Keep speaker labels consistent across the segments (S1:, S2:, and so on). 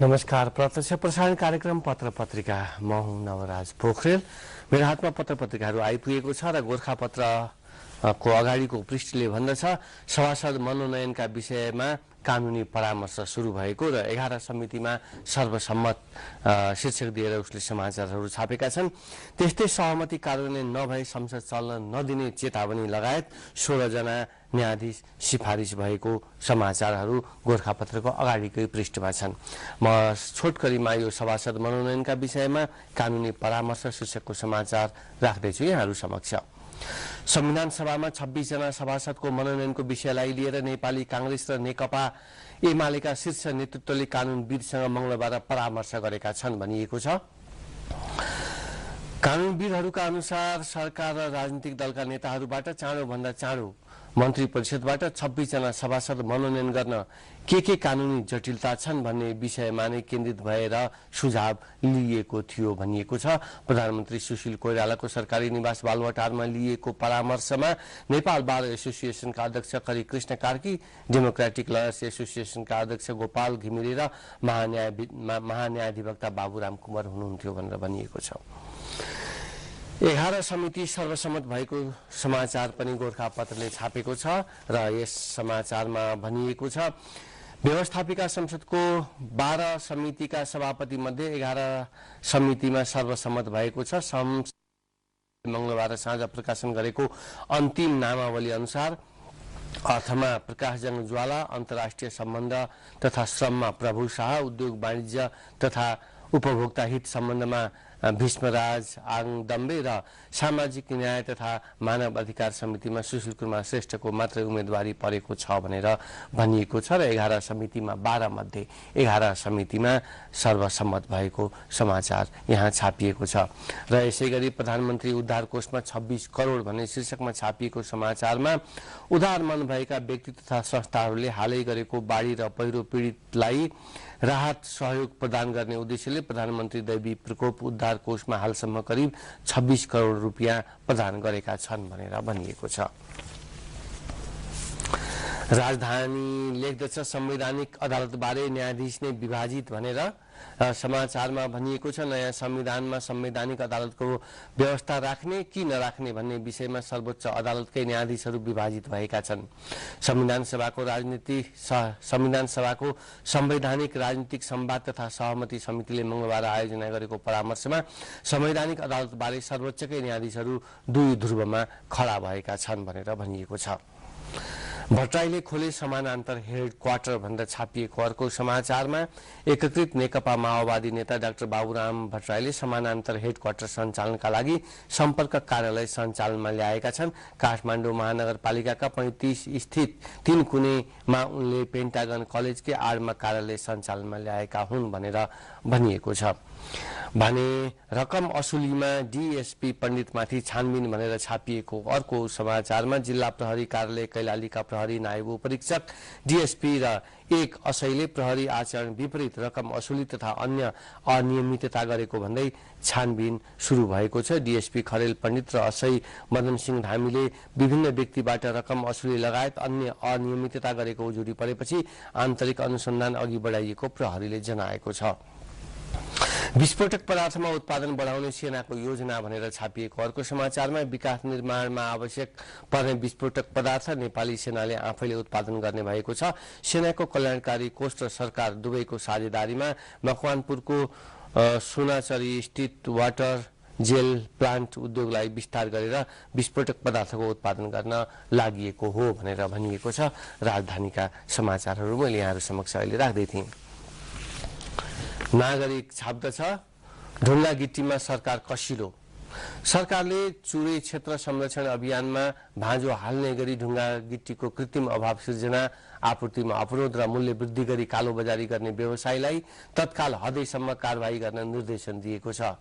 S1: नमस्कार। प्रत्यक्ष प्रसारण कार्यक्रम पत्र पत्रिका, म हुँ नवराज पोखरेल। मेरो हातमा पत्र पत्रिकाहरू आइपुगेको छ र गोरखापत्र को अगाडिको पृष्ठले भन्दछ सभासद मनोनयनका विषयमा कानुनी परामर्श सुरु भएको र 11 समितिमा सर्वसम्मत शीर्षक दिएर उसले समाचारहरू छापेका छन्। त्यस्तै सहमति कार्यान्वयन नभए संसद चल्न नदिने चेतावनी लगायत 16 जना न्यायाधीश सिफारिस भएको समाचारहरू गोरखापत्रको अगाडिकै पृष्ठमा छन्। म छोटकरीमा यो सभासद मनोनयनका विषयमा कानुनी परामर्श शीर्षकको समाचार राख्दैछु यहाँहरू समक्ष। संविधान सभामा 26 जना सभासदको मनोनयनको विषयलाई लिएर नेपाली कांग्रेस र नेकपा एमालेका शीर्ष नेतृत्वले कानूनविदसँग मंगलबार परामर्श गरेका छन् भनिएको छ। कानूनविदहरूका अनुसार सरकार र राजनीतिक दलका नेताहरूबाट चाँडोभन्दा चाँडो मन्त्री परिषदबाट 26 जना सभासद मनोनयन गर्न के कानूनी जटिलता छन् भन्ने विषयमा नै केन्द्रित भएर सुझाव लिएको थियो भनिएको छ। प्रधानमन्त्री सुशील कोइरालाको सरकारी निवास बालुवाटारमा लिएको परामर्शमा नेपाल बार एसोसिएसनका अध्यक्ष करी कृष्ण कार्की, डेमोक्रेटिक लयर्स एसोसिएसनका अध्यक्ष गोपाल घिमिरे र महान्यायाधिवक्ता बाबुराम कुमार हुनुहुन्थ्यो भनेर भनिएको छ। 11 समिति सर्वसम्मत भएको समाचार पनि गोरखापत्रले छापेको छ र यस समाचारमा भनिएको छ व्यवस्थापिका संसदको 12 समितिका सभापति मध्ये 11 समितिमा सर्वसम्मत भएको छ। मंगलबार साँझ प्रकाशन गरेको अन्तिम नामावली अनुसार अर्थमा प्रकाशजङ ज्वाला, अन्तर्राष्ट्रिय सम्बन्ध तथा श्रममा प्रभु शाह, उद्योग वाणिज्य तथा उपभोक्ता हित सम्बन्धमा भीष्मराज आङदम्बे र सामाजिक न्याय तथा मानव अधिकार समितिमा सुशील कुमार श्रेष्ठको मात्रै उम्मेदवारी परेको छ भनेर भनिएको छ र 11 समितिमा 12 मध्ये 11 समितिमा सर्वसम्मत भएको समाचार यहाँ छापिएको छ। र यसैगरी प्रधानमन्त्री उद्धार कोषमा 26 करोड भन्ने शीर्षकमा छापिएको समाचारमा उद्धार मन भएका व्यक्ति तथा संस्थाहरूले हालै गरेको बाढी र पहिरो पीडितलाई राहत सहयोग प्रदान गर्ने उद्देश्यले प्रधानमन्त्री दैवी प्रकोप उद्धार कोषमा हालसम्म करिब 26 करोड रुपियाँ प्रदान गरेका छन् भनेर भनिएको छ। राजधानी लेख्दछ संवैधानिक अदालतबारे न्यायाधीश नै विभाजित भनेर समाचारमा भनिएको छ। नयाँ संविधानमा संवैधानिक अदालतको व्यवस्था राख्ने कि नराख्ने भन्ने विषयमा सर्वोच्च अदालतकै न्यायाधीशहरू विभाजित भएका छन्। संविधान सभाको संवैधानिक राजनीतिक संवाद तथा सहमति समितिले मंगलबार आयोजना गरेको परामर्शमा संवैधानिक अदालतबारे सर्वोच्चकै न्यायाधीशहरू दुई ध्रुवमा खडा भएका छन् भनेर भनिएको छ। भट्टराईले खोले समानान्तर हेडक्वार्टर भनेर छापिएको अर्को समाचारमा एकीकृत नेकपा माओवादी नेता डाक्टर बाबुराम भट्टराईले समानान्तर हेडक्वार्टर सञ्चालनका लागि सम्पर्क कार्यालय सञ्चालनमा ल्याएका छन्। काठमाडौँ महानगरपालिकाका 35 स्थित 3 कुनेमा उनले पेन्टागन कलेजकै आडमा कार्यालय सञ्चालनमा ल्याएका हुन् भनेर भनिएको छ। भने रकम असुलीमा डीएसपी पण्डितमाथि छानबिन भनेर छापिएको अर्को समाचारमा जिल्ला प्रहरी कार्यालय कैलालीका प्रहरी नायब उपरीक्षक डीएसपी र एक असैले प्रहरी आचरण विपरीत रकम असुली तथा अन्य अनियमितता गरेको भन्दै छानबिन सुरु भएको छ। डीएसपी खरेल पण्डित र असै मदन सिंह धामीले विभिन्न व्यक्तिबाट रकम असुली लगायत अन्य अनियमितता गरेको उजुरी परेपछि आन्तरिक अनुसन्धान अघि बढाइएको प्रहरीले जनाएको छ। विस्फोटक पदार्थमा उत्पादन बढाउने सेनाको योजना भनेर छापिएको अर्को समाचारमा विकास निर्माणमा आवश्यक पर्ने विस्फोटक पदार्थ नेपाली सेनाले आफैले उत्पादन गर्ने भएको छ। सेनाको कल्याणकारी कोष र सरकार दुवैको साझेदारीमा मकवानपुरको सुनाचरी स्थित वाटर जेल प्लान्ट उद्योगलाई विस्तार गरेर विस्फोटक पदार्थको उत्पादन गर्न लागि हो भनेर भनिएको छ। राजधानीका समाचारहरू मैले यहाँहरू समक्ष अहिले राख्दै थिएँ। नागरिक छाप्दछ ढुङ्गा गिट्टीमा सरकार कसिलो। सरकारले चुरे क्षेत्र संरक्षण अभियानमा भाँजो हाल्ने गरी ढुङ्गा गिट्टीको कृत्रिम अभाव सिर्जना, आपूर्तिमा अवरोध र मूल्य वृद्धि गरी कालोबजारी गर्ने व्यवसायीलाई तत्काल हदैसम्म कारबाही गर्न निर्देशन दिएको छ।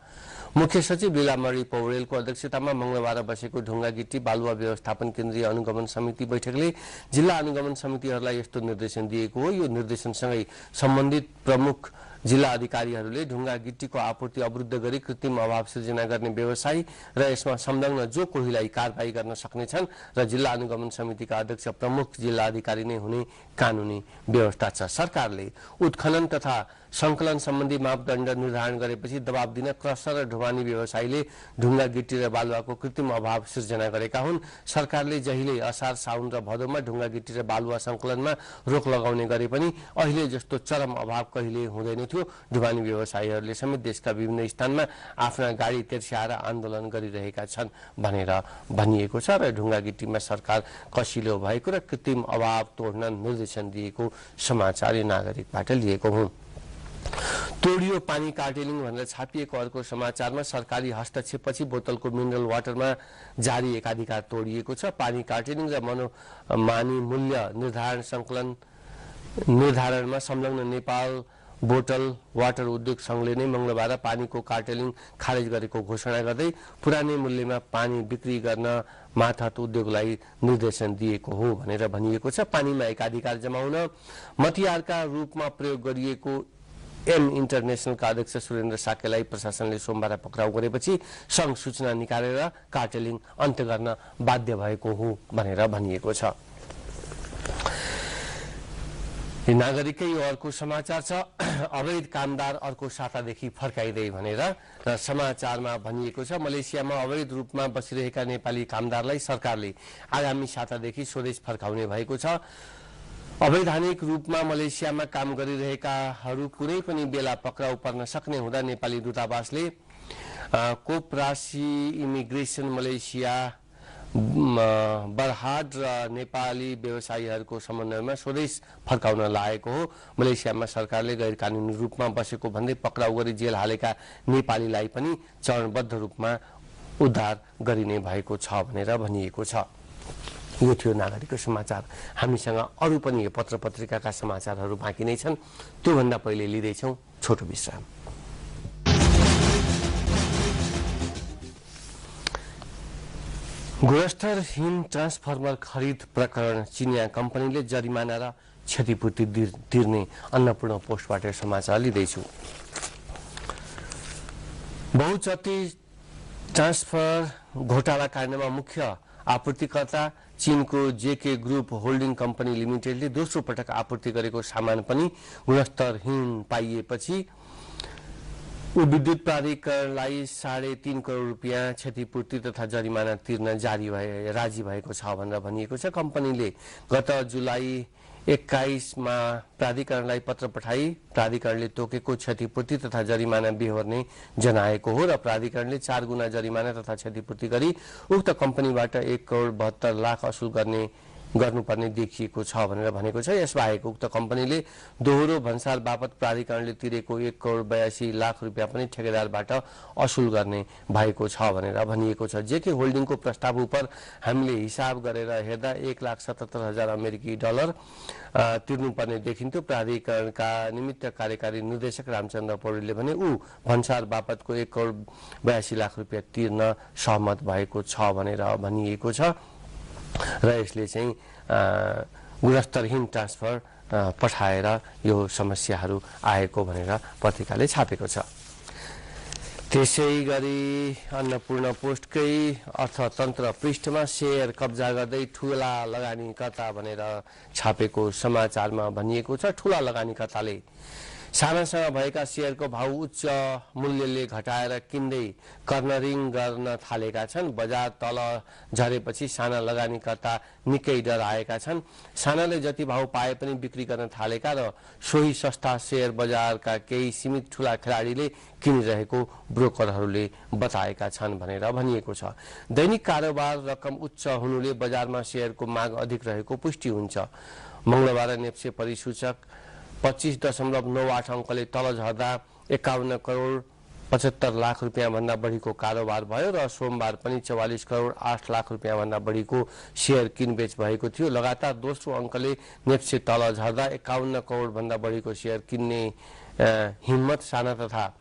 S1: मुख्य सचिव लीलामणि पौडेलको अध्यक्षतामा मंगलबार बसेको ढुङ्गा गिट्टी बालुवा व्यवस्थापन केन्द्रीय अनुगमन समिति बैठकले जिल्ला अनुगमन समितिहरूलाई यस्तो निर्देशन दिएको हो। यो निर्देशनसँगै सम्बन्धित प्रमुख जिल्ला अधिकारीहरूले ढुङ्गा गिट्टीको आपूर्ति अवरुद्ध गरी कृत्रिम अभाव सिर्जना गर्ने व्यवसायी र यसमा संलग्न जो कोहीलाई कारबाही गर्न सक्नेछन् र जिल्ला अनुगमन समितिका अध्यक्ष प्रमुख जिल्ला अधिकारी नै हुने कानुनी व्यवस्था छ। सरकारले उत्खनन तथा संकलन सम्बन्धी मापदण्ड निर्धारण गरेपछि दबाब दिन क्रसर र ढुवानी व्यवसायीले ढुङ्गा गिट्टी र बालुवाको कृत्रिम अभाव सिर्जना गरेका हुन्। सरकारले जहिले असार साउन र भदौमा ढुङ्गा गिट्टी र बालुवा संकलनमा रोक लगाउने गरे पनि अहिले जस्तो चरम अभाव कहिले हुँदैन थियो। ढुवानी व्यवसायीहरूले समेत देशका विभिन्न स्थानमा आफ्ना गाडी तेर्स्याएर आन्दोलन गरिरहेका छन् भनेर भनिएको छ र ढुङ्गा गिट्टीमा सरकार कसिलो भएको र कृत्रिम अभाव तोड्न निर्देशन दिएको समाचार नागरिकबाट लिएको हुँ। तोडियो पानी कार्टेलिङ भनेर छापिएको अर्को समाचारमा सरकारी हस्तक्षेपपछि बोतलको मिनरल वाटरमा जारी एकाधिकार तोडिएको छ। पानी कार्टेलिङ र मनोमानी मूल्य निर्धारणमा संलग्न नेपाल बोतल वाटर उद्योग संघले नै मंगलबार पानीको कार्टेलिङ खारेज गरेको घोषणा गर्दै पुरानै मूल्यमा पानी बिक्री गर्न माथत उद्योगलाई निर्देशन दिएको हो भनेर भनिएको छ। पानीमा एकाधिकार जमाउन मतियारका रूपमा प्रयोग गरिएको एम इन्टरनेशनलका अध्यक्ष सुरेन्द्र साकेलाई प्रशासनले सोमबार पक्राउ गरेपछि संघ सूचना निकालेर कार्टेलिङ अन्त्य गर्न बाध्य भएको हो भनेर भनिएको छ। नागरिकै यो अर्को समाचार छ। अवैध कामदार अर्को सातादेखि फर्काइदै भनेर र समाचारमा भनिएको छ। मलेसियामा अवैध रूपमा बसिरहेका नेपाली कामदारलाई सरकारले आगामी सातादेखि स्वदेश फर्काउने भएको छ। अवैधानिक रूपमा मलेसियामा काम गरिरहेकाहरू कुनै पनि बेला पक्राउ पर्न सक्ने हुँदा नेपाली दूतावासले कोपरासी इमिग्रेसन मलेसिया बरहाट र नेपाली व्यवसायीहरूको समन्वयमा स्वदेश फर्काउन लागेको हो। मलेसियामा सरकारले गैर कानुनी रूपमा बसेको भन्दै पक्राउ गरी जेल हालेका नेपालीलाई पनि चरणबद्ध रूपमा उद्धार गरिने भएको छ भनेर भनिएको छ। यो थियो नागरिकको समाचार। हामीसँग अरू पनि यो पत्र पत्रिकाका समाचारहरू बाँकी नै छन्। त्योभन्दा पहिले लिँदैछौँ छोटो विश्राम। गुणस्तरहीन ट्रान्सफर्मर खरिद प्रकरण चिनिया कम्पनीले जरिमाना र क्षतिपूर्ति तिर्ने अन्नपूर्ण पोस्टबाट समाचार लिँदैछु। बहुचर्चित ट्रान्सफर घोटाला काण्डमा मुख्य आपूर्तिकर्ता चीनको जेके ग्रुप होल्डिङ कम्पनी लिमिटेडले दोस्रो पटक आपूर्ति गरेको सामान पनि गुणस्तरहीन पाइएपछि विद्युत प्राधिकरणलाई 3.5 करोड रुपियाँ क्षतिपूर्ति तथा जरिमाना तिर्न राजी भएको छ भनेर भनिएको छ। कम्पनीले गत जुलाई 21 मा प्राधिकरणलाई पत्र पठाई प्राधिकरणले तोकेको क्षतिपूर्ति तथा जरिमाना बिहोर्ने जनाएको हो र प्राधिकरणले 4 गुना जरिमाना तथा क्षतिपूर्ति गरी उक्त कम्पनीबाट 1 करोड 72 लाख असुल गर्नुपर्ने देखिएको छ भनेर भनेको छ। यसबाहेक उक्त कम्पनीले दोहोरो भन्सार बापत प्राधिकरणले तिरेको 1 करोड 82 लाख रुपियाँ पनि ठेकेदारबाट असुल गर्ने भएको छ भनेर भनिएको छ। जेके होल्डिङको प्रस्ताव उप हामीले हिसाब गरेर हेर्दा 1,77,000 अमेरिकी डलर तिर्नुपर्ने देखिन्थ्यो। प्राधिकरणका निमित्त कार्यकारी निर्देशक रामचन्द्र पौडेलले भने ऊ भन्सार बापतको 1 करोड 82 लाख रुपियाँ तिर्न सहमत भएको छ भनेर भनिएको छ र यसले चाहिँ गुणस्तरहीन ट्रान्सफर पठाएर यो समस्याहरू आएको भनेर पत्रिकाले छापेको छ। त्यसैगरी अन्नपूर्ण पोस्टकै अर्थतन्त्र पृष्ठमा शेयर कब्जा गर्दै ठूला लगानीकर्ता भनेर छापेको समाचारमा भनिएको छ। ठूला लगानीकर्ताले सानासँग भएका शेयरको भाउ उच्च मूल्यले घटाएर किन्दै कर्नरिङ गर्न थालेका छन्। बजार तल झरेपछि साना लगानीकर्ता निकै डराएका छन्। सानाले जति भाउ पाए पनि बिक्री गर्न थालेका र सोही सस्ता शेयर बजारका केही सीमित ठूला खेलाडीले किनिरहेको ब्रोकरहरूले बताएका छन् भनेर भनिएको छ। दैनिक कारोबार रकम उच्च हुनुले बजारमा शेयरको माग अधिक रहेको पुष्टि हुन्छ। मंगलबार नेप्से परिसूचक 25.98 अङ्कले तल झर्दा 51 करोड 75 लाख रुपियाँ भन्दा बढीको कारोबार भयो र सोमबार पनि 44 करोड 8 लाख रुपियाँ भन्दा बढीको शेयर किनबेच भएको थियो। लगातार दोस्रो अङ्कले नेप्से तल झर्दा 51 करोड भन्दा बढीको शेयर किन्ने हिम्मत साना तथा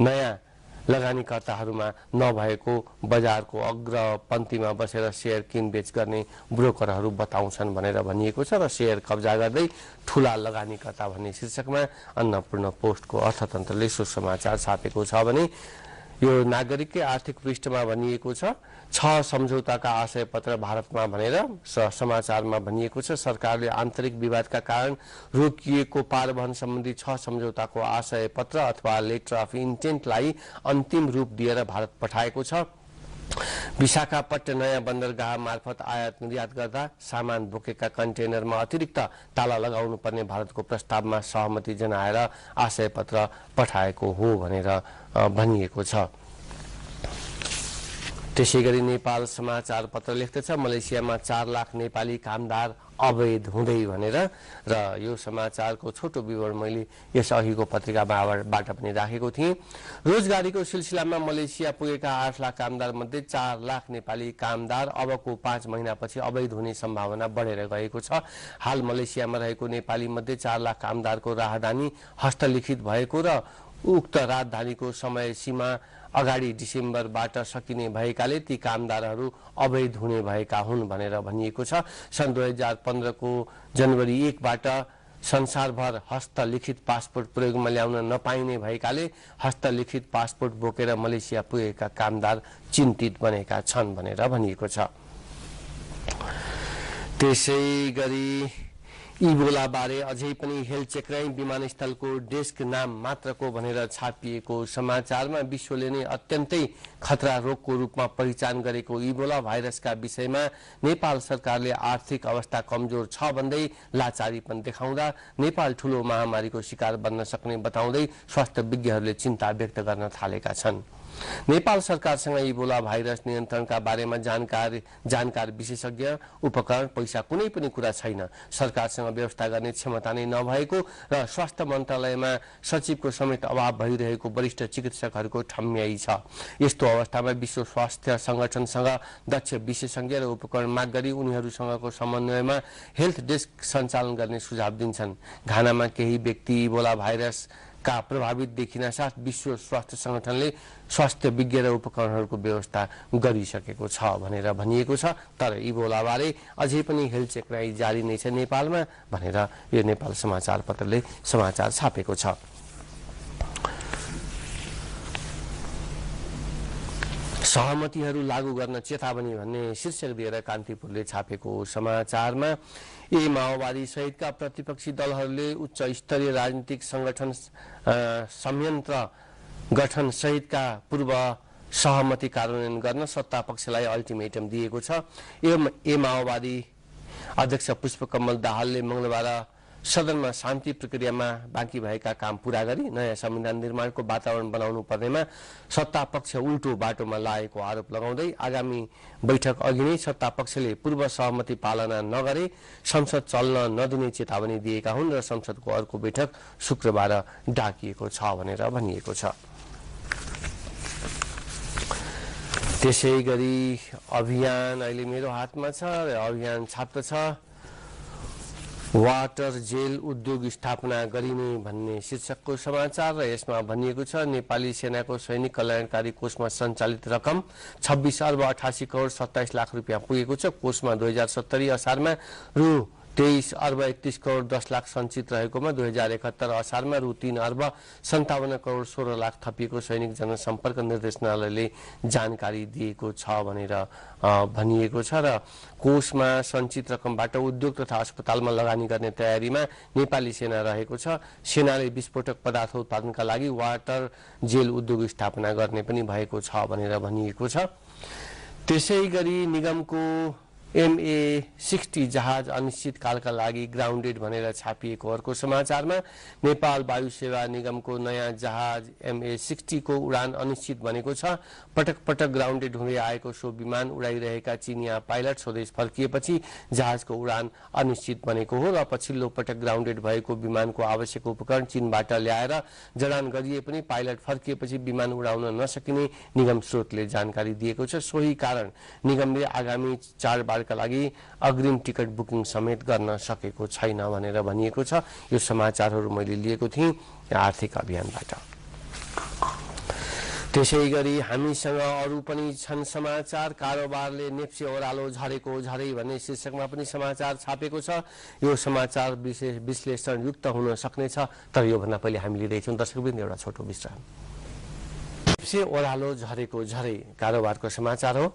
S1: नयाँ लगानीकर्ताहरूमा नभएको बजारको अग्रपन्थीमा बसेर शेयर किनबेच गर्ने ब्रोकरहरू बताउँछन् भनेर भनिएको छ र शेयर कब्जा गर्दै ठूला लगानीकर्ता भन्ने शीर्षकमा अन्नपूर्ण पोस्टको अर्थतन्त्रले सुसमाचार छापेको छ भने यो नागरिककै आर्थिक पृष्ठमा भनिएको छ 6 सम्झौताका आशय पत्र भारतमा भनेर समाचारमा भनिएको छ। सरकारले आन्तरिक विवादका कारण रोकिएको पारवहन सम्बन्धी 6 सम्झौताको आशय पत्र अथवा लेटर अफ इन्टेन्टलाई अन्तिम रूप दिएर भारत पठाएको छ। विशाखापट्टनम नयाँ बन्दरगाह मार्फत आयात निर्यात गर्दा सामान बोकेका कन्टेनरमा अतिरिक्त ताला लगाउनु पर्ने भारतको प्रस्तावमा सहमति जनाएर आशय पत्र पठाएको हो भनेर भनिएको छ। त्यसैगरी नेपाल समाचार पत्र लेख्दछ मलेसियामा 4 लाख नेपाली कामदार अवैध हुँदै भनेर र यो समाचारको छोटो विवरण मैले यस अघिको पत्रिकाबाट पनि राखेको थिएँ। रोजगारीको सिलसिलामा मलेसिया पुगेका 8 लाख कामदार मध्ये 4 लाख नेपाली कामदार अबको 5 महिनापछि अवैध हुने सम्भावना बढेर गएको छ। हाल मलेसियामा रहेको नेपाली मध्ये 4 लाख कामदारको राहदानी हस्तलिखित भएको र उक्त राजधानीको समय सीमा अगाडि डिसेम्बरबाट सकिने भएकाले ती कामदारहरू अवैध हुने भएका हुन् भनेर भनिएको छ। सन् 2015 को जनवरी 1 बाट संसारभर हस्तलिखित पासपोर्ट प्रयोगमा ल्याउन नपाइने भएकाले हस्तलिखित पासपोर्ट बोकेर मलेसिया पुगेका कामदार चिन्तित बनेका छन् भनेर भनिएको छ। त्यसैगरी इबोला बारे अझै पनि हेल्थ चेकरै विमानस्थलको डेस्क नाम मात्रको भनेर छापिएको समाचारमा विश्वले नै अत्यन्तै खतरा रोगको रूपमा पहिचान गरेको इबोला भाइरसका विषयमा नेपाल सरकारले आर्थिक अवस्था कमजोर छ भन्दै लाचारी पनि देखाउँदा नेपाल ठूलो महामारीको शिकार बन्न सक्ने बताउँदै स्वास्थ्य विज्ञहरूले चिन्ता व्यक्त गर्न थालेका छन्। नेपाल सरकारसँग इबोला भाइरस नियन्त्रणका बारेमा जानकार विशेषज्ञ उपकरण पैसा कुनै पनि कुरा छैन। सरकारसँग व्यवस्था गर्ने क्षमता नै नभएको र स्वास्थ्य मन्त्रालयमा सचिवको समेत अभाव भइरहेको वरिष्ठ चिकित्सकहरूको ठम्याइ छ। यस्तो अवस्थामा विश्व स्वास्थ्य संगठनसँग दक्ष विशेषज्ञ र उपकरण माग गरी उनीहरूसँगको समन्वयमा हेल्थ डेस्क सञ्चालन गर्ने सुझाव दिन्छन्। घानामा केही व्यक्ति इबोला भाइरस का प्रभावित देखिन साथ विश्व स्वास्थ्य संगठनले स्वास्थ्य विज्ञ र उपकरणहरूको व्यवस्था गरिसकेको छ भनेर भनिएको छ। तर इबोला बारे अझै पनि हेल्थ चेकराई जारी नै छ नेपालमा भनेर यो नेपाल समाचार पत्रले समाचार छापेको छ। सहमतिहरू लागू गर्न चेतावनी भन्ने शीर्षक दिएर कान्तिपुरले छापेको समाचारमा माओवादी सहितका प्रतिपक्षी दलहरूले उच्च स्तरीय राजनीतिक संगठन संयन्त्र गठन सहितका पूर्व सहमति कार्यान्वयन गर्न सत्ता पक्षलाई अल्टिमेटम दिएको छ। माओवादी अध्यक्ष पुष्पकमल दाहालले मंगलबार सदनमा शान्ति प्रक्रियामा बाँकी भएका काम पूरा गरी नयाँ संविधान निर्माणको वातावरण बनाउनु पर्नेमा सत्ता पक्ष उल्टो बाटोमा लागेको आरोप लगाउँदै आगामी बैठक अघि नै सत्ता पक्षले पूर्व सहमति पालना नगरे संसद चल्न नदिने चेतावनी दिएका हुन् र संसदको अर्को बैठक शुक्रबार डाकिएको छ भनेर भनिएको छ। त्यसैगरी अभियान अहिले मेरो हातमा छ र अभियान छाप्दो छ वाटर जेल उद्योग स्थापना गरिने भन्ने शीर्षकको समाचार र यसमा भनिएको छ नेपाली सेनाको सैनिक कल्याणकारी कोषमा सञ्चालित रकम 26 अर्ब 88 करोड 27 लाख रुपियाँ पुगेको छ। कोषमा 2070 असारमा रु 23 अर्ब 31 करोड 10 लाख सञ्चित रहेकोमा 2071 असारमा रु 3 अर्ब 57 करोड 16 लाख थपिएको सैनिक जनसम्पर्क निर्देशनालयले जानकारी दिएको छ भनेर भनिएको छ र कोषमा सञ्चित रकमबाट उद्योग तथा अस्पतालमा लगानी गर्ने तयारीमा नेपाली सेना रहेको छ। सेनाले विस्फोटक पदार्थ उत्पादनका लागि वाटर जेल उद्योग स्थापना गर्ने पनि भएको छ भनेर भनिएको छ। त्यसैगरी निगमको MA60 जहाज अनिश्चित कालका लागि ग्राउन्डेड भनेर छापिएको अर्को समाचारमा नेपाल वायु सेवा निगमको नयाँ जहाज MA60 को उडान अनिश्चित बनेको छ। पटक पटक ग्राउन्डेड हुँदै आएको सो विमान उडाइरहेका चिनिया पाइलट स्वदेश फर्किएपछि जहाजको उडान अनिश्चित बनेको हो र पछिल्लो पटक ग्राउन्डेड भएको विमानको आवश्यक उपकरण चीनबाट ल्याएर जडान गरिए पनि पाइलट फर्किएपछि विमान उडाउन नसकिने निगम स्रोतले जानकारी दिएको छ। सोही कारण निगमले आगामी चाडबाड का लागि अग्रिम टिकट बुकिङ समेत गर्न सकेको छैन भनेर भनिएको छ। यो समाचारहरू मैले लिएको थिएँ आर्थिक अभियानबाट। त्यसैगरी हामीसँग अरू पनि छन् समाचार। कारोबारले नेप्से ओह्रालो झरेको झरै भन्ने शीर्षकमा पनि समाचार छापेको छ। यो समाचार विश्लेषण युक्त हुन सक्नेछ तर योभन्दा पहिले हामी लिँदैछौँ दर्शकवृन्द एउटा छोटो विश्राम। नेप्से ओह्रालो झरेको झरै कारोबारको समाचार हो।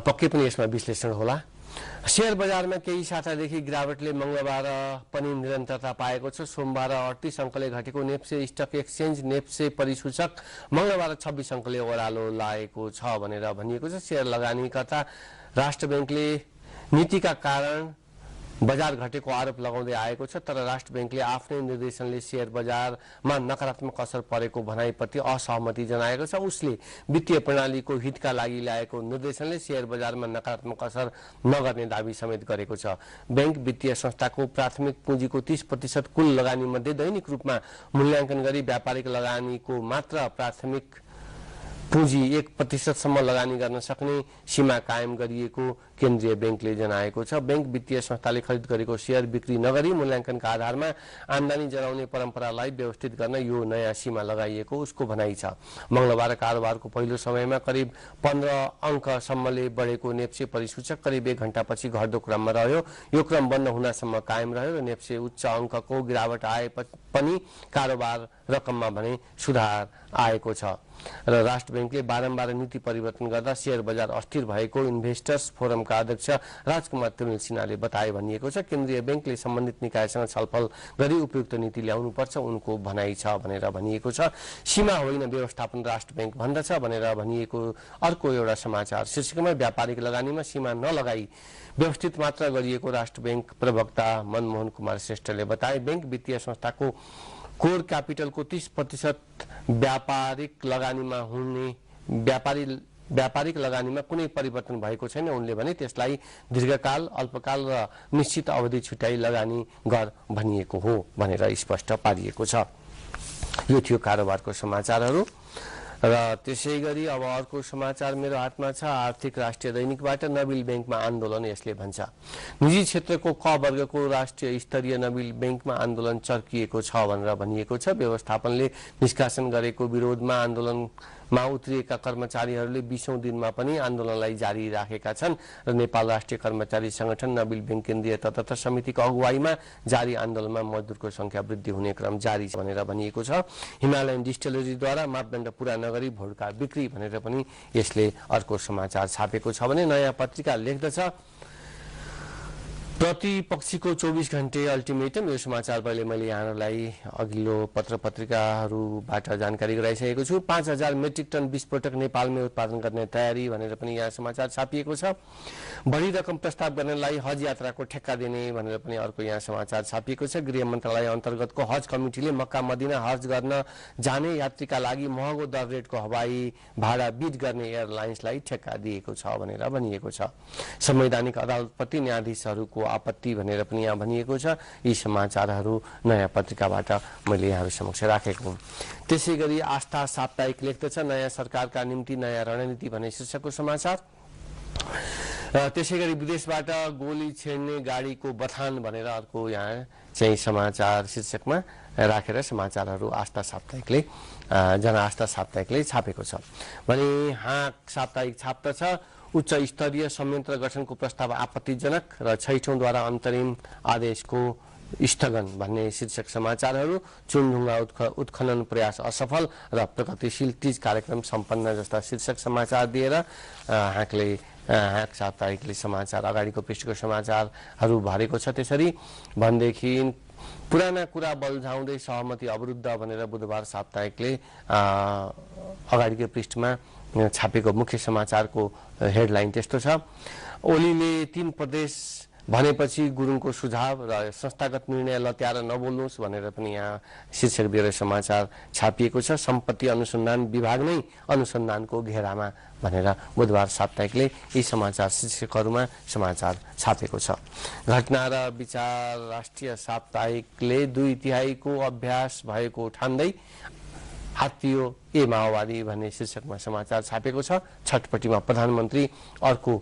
S1: पक्कै पनि यसमा विश्लेषण होला। शेयर बजारमा केही सातादेखि गिरावटले मंगलबार पनि निरन्तरता पाएको छ। सोमबार 38 अङ्कले घटेको नेप्से स्टक एक्सचेन्ज नेप्से परिसूचक मंगलबार 26 अङ्कले ओह्रालो लागेको छ भनेर भनिएको छ। शेयर लगानीकर्ता राष्ट्र बैंकले नीतिका कारण बजार घटेको आरोप लगाउँदै आएको छ, तर राष्ट्र बैंकले आफ्नै निर्देशनले शेयर बजारमा नकारात्मक असर परेको भनाइप्रति असहमति जनाएको छ। उसले वित्तीय प्रणालीको हितका लागि ल्याएको निर्देशनले शेयर बजारमा नकारात्मक असर नगर्ने दावी समेत गरेको छ। बैंक वित्तीय संस्थाको प्राथमिक पुँजीको 30% कुल लगानी मध्ये दैनिक रूपमा मूल्याङ्कन गरी व्यापारिक लगानीको मात्र प्राथमिक पुँजी 1% सम्म लगानी गर्न सक्ने सीमा कायम गरिएको केन्द्रीय बैंकले जनाएको छ। बैंक वित्तीय संस्थाले खरिद गरेको शेयर बिक्री नगरी मूल्याङ्कनका आधारमा आम्दानी जनाउने परम्परालाई व्यवस्थित गर्न यो नयाँ सीमा लगाइएको उसको भनाइ छ। मंगलबार कारोबारको पहिलो समयमा करिब 15 अङ्कसम्मले बढेको नेप्से परिसूचक करिब 1 घण्टापछि घट्दो क्रममा रह्यो। यो क्रम बन्द हुनसम्म कायम रह्यो र नेप्से उच्च अङ्कको गिरावट आए पनि कारोबार रकममा भने सुधार आएको छ र राष्ट्र बैंकले बारम्बार नीति परिवर्तन गर्दा शेयर बजार अस्थिर भएको इन्भेस्टर्स फोरमका अध्यक्ष राजकुमार तिमिल सिन्हाले बताए भनिएको छ। केन्द्रीय बैंकले सम्बन्धित निकायसँग छलफल गरी उपयुक्त नीति ल्याउनुपर्छ उनको भनाइ छ भनेर भनिएको छ। सीमा होइन व्यवस्थापन राष्ट्र बैंक भन्दछ भनेर भनिएको अर्को एउटा समाचार शीर्षकमा व्यापारिक लगानीमा सीमा नलगाई व्यवस्थित मात्र गरिएको राष्ट्र बैंक प्रवक्ता मनमोहन कुमार श्रेष्ठले बताए। बैंक वित्तीय संस्थाको कोर क्यापिटलको 30% व्यापारिक लगानीमा कुनै परिवर्तन भएको छैन। उनले भने त्यसलाई दीर्घकाल, अल्पकाल र निश्चित अवधि छुट्याई लगानी गर भनिएको हो भनेर स्पष्ट पारिएको छ। यो थियो कारोबारको समाचारहरू र त्यसैगरी अब अर्को समाचार मेरो हातमा छ। आर्थिक राष्ट्रिय दैनिकबाट नबिल बैंकमा आन्दोलन यसले भन्छ। निजी क्षेत्रको क वर्गको राष्ट्रिय स्तरीय नबिल बैंकमा आन्दोलन चर्किएको छ भनेर भनिएको छ। व्यवस्थापनले निष्कासन गरेको विरोधमा आन्दोलनमा उत्रिएका कर्मचारीहरूले 20औं दिनमा पनि आन्दोलनलाई जारी राखेका छन् र नेपाल राष्ट्रिय कर्मचारी संगठन नबिल बैंक केन्द्रीय तटस्थ समितिको अगुवाईमा जारी आन्दोलनमा मजदुरको संख्या वृद्धि हुने क्रम जारी छ भनेर भनिएको छ। हिमालयन डिस्टिलरीद्वारा मापदण्ड पूरा नगरी भोडका बिक्री भनेर पनि यसले अर्को समाचार छापेको छ भने नयाँ पत्रिका लेख्दछ प्रतिपक्षीको 24 घण्टे अल्टिमेटम। यो समाचार पहिले मैले यहाँलाई अघिल्लो पत्र पत्रिकाहरूबाट जानकारी गराइसकेको छु। 5000 मेट्रिक टन विस्फोटक नेपालमै उत्पादन गर्ने तयारी भनेर पनि यहाँ समाचार छापिएको छ। बढी रकम प्रस्ताव गर्नेलाई हज यात्राको ठेक्का दिने भनेर पनि अर्को यहाँ समाचार छापिएको छ। गृह मन्त्रालय अन्तर्गतको हज कमिटीले मक्का मदिना हज गर्न जाने यात्रीका लागि महँगो दर रेटको हवाई भाडा बिड गर्ने एयरलाइन्सलाई ठेक्का दिएको छ भनेर भनिएको छ। संवैधानिक अदालतप्रति न्यायाधीशहरूको आपत्ति भनेर पनि यहाँ भनिएको छ। यी समाचारहरू नयाँ पत्रिकाबाट मैले यहाँहरू समक्ष राखेको हुँ। त्यसैगरी आस्था साप्ताहिक लेख्दछ नयाँ सरकारका निम्ति नयाँ रणनीति भन्ने शीर्षकको समाचार। त्यसैगरी विदेशबाट गोली छेड्ने गाडीको बथान भनेर अर्को यहाँ चाहिँ समाचार शीर्षकमा राखेर समाचारहरू आस्था साप्ताहिकले जनआस्था साप्ताहिकले छापेको छ भने हाँक साप्ताहिक छाप्दछ। उच्च स्तरीय संयन्त्र गठनको प्रस्ताव आपत्तिजनक र छैठौंद्वारा अन्तरिम आदेशको स्थगन भन्ने शीर्षक समाचारहरू। चुनढुङ्गा उत्खनन प्रयास असफल र प्रगतिशील तीज कार्यक्रम सम्पन्न जस्ता शीर्षक समाचार दिएर हाँक साप्ताहिकले समाचार अगाडिको पृष्ठको समाचारहरू भरेको छ। त्यसरी भनेदेखि पुराना कुरा बल्झाउँदै सहमति अवरुद्ध भनेर बुधबार साप्ताहिकले अगाडिको पृष्ठमा छापेको मुख्य समाचारको हेडलाइन त्यस्तो छ। ओलीले 3 प्रदेश भनेपछि गुरुङको सुझाव र संस्थागत निर्णय लत्याएर नबोल्नुहोस् भनेर पनि यहाँ शीर्षक दिएर समाचार छापिएको छ। सम्पत्ति अनुसन्धान विभाग नै अनुसन्धानको घेरामा भनेर बुधबार साप्ताहिकले यी समाचार शीर्षकहरूमा समाचार छापेको छ। घटना र विचार राष्ट्रिय साप्ताहिकले 2/3 अभ्यास भएको ठान्दै हात्तियो ए माओवादी भन्ने शीर्षकमा समाचार छापेको छ। छटपटीमा प्रधानमन्त्री अर्को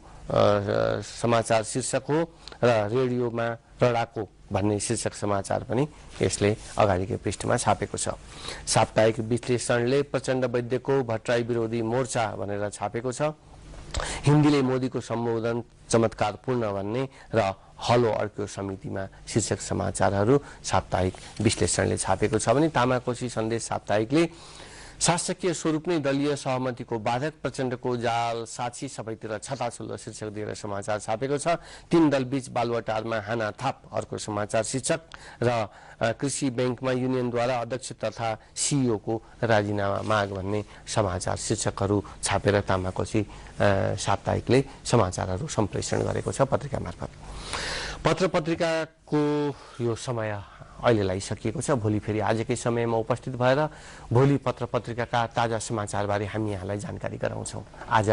S1: समाचार शीर्षक हो र रेडियोमा रडाको भन्ने शीर्षक समाचार पनि यसले अगाडिको पृष्ठमा छापेको छ। साप्ताहिक विश्लेषणले प्रचण्ड वैद्यको भट्टराई विरोधी मोर्चा भनेर छापेको छ। हिन्दीले मोदीको सम्बोधन चमत्कारपूर्ण भन्ने र हलो अर्को समितिमा शीर्षक समाचारहरू साप्ताहिक विश्लेषणले छापेको छ भने तामाकोशी सन्देश साप्ताहिकले शासकीय स्वरूप नै दलीय सहमतिको बाधक, प्रचण्डको जाल साक्षी सबैतिर छताछुल्लो शीर्षक दिएर समाचार छापेको छ। 3 दलबीच बालुवाटारमा हानाथाप अर्को समाचार शीर्षक र कृषि बैंकमा युनियनद्वारा अध्यक्ष तथा सीईओ को राजीनामा माग भन्ने समाचार शीर्षकहरू छापेर तामाकोशी साप्ताहिकले समाचारहरू सम्प्रेषण गरेको छ पत्रिका मार्फत। पत्र पत्रिकाको यो समय अहिलेलाई सकिएको छ। भोलि फेरि आजकै समयमा उपस्थित भएर भोलि पत्र पत्रिकाका ताजा समाचारबारे हामी यहाँलाई जानकारी गराउँछौँ। आज